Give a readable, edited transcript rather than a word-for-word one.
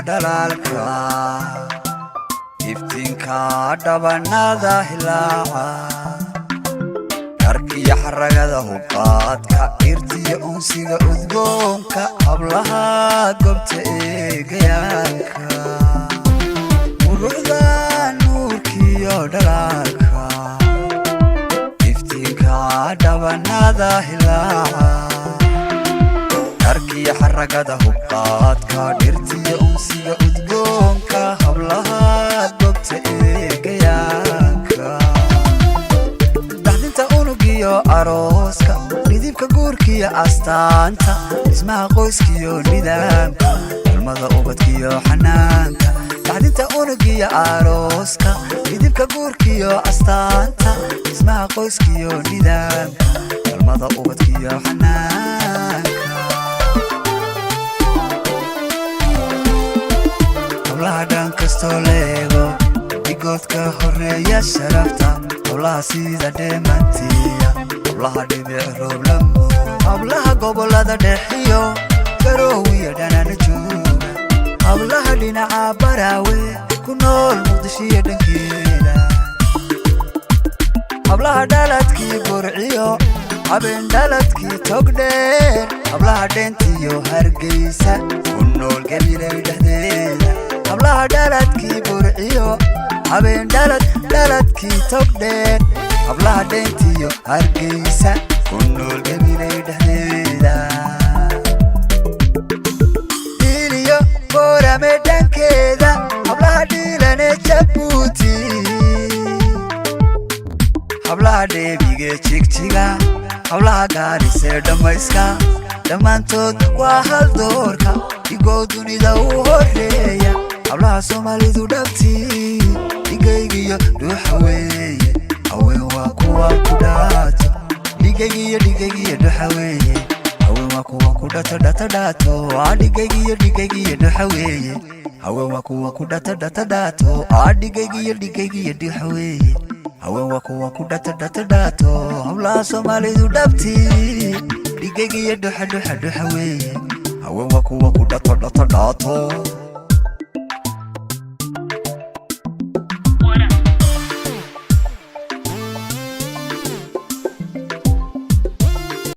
dhalalka iftiinka dhabanada hilaaca darkiya xaragada hubqaadka irtiya unsiga udgoonka hablaha gobta eegayaanka quruxda nuurkiyo dhalalka iftiinka dhabanada hilaaca darkiya xaragada hubqaadka irtiya unsiga udgoonka hablaha gobta eegayaanka dhaxdinta unugiyo arooska nidibka guurkiyo astaanta dhismaha qoyskiyo nidaamka dhalmada ubadkiyo xanaanka dhaxdinta unugiyo arooska nidibka guurkiyo astaanta dhismaha qoyskiyo nidaamka dhalmada ubadkiyo xanaanka hablaha dhan kastoo leego dhigoodka horeeya sharafta hablaha sida dheemantiya hablaha dhibic roob lamo hablaha gobolada dhexiyo garoowiya dhanana jooga hablaha dhinaca baraawe ku nool muqdishiyo dhankeeda hablaha dhaladkii burciyo habeen dhaladkii togdheer hablaha dheentiyo hargeysa ku nool gabilay dhexdeeda hablaha dhaladkii burciyo habeen dhaladkii togdheer hablaha dheentiyo hargeysa ku nool gabilay dhexdeeda diiliyo boorame dhankeeda hablaha dhiilane jabuuti hablaha dheebige jigjiga hablaha gaarisee dhammayska dhammaantood waa hal doorka dhigoo dunida u horeeya hablaha soomaalidu dhabtii dhigaygiyo dhuuxa weeye haween waa kuwa ku dhaato dhigaygiyo dhuuxa weeye haween waa kuwa ku dhato dhigaygiyo dhuuxa weeye haween waa kuwa ku dhato dhigaygiyo dhuuxa weeye haween waa kuwa ku dhato hablaha soomaalidu dhabtii dhigaygiyo dhuuxa weeye haween waa kuwa ku dhato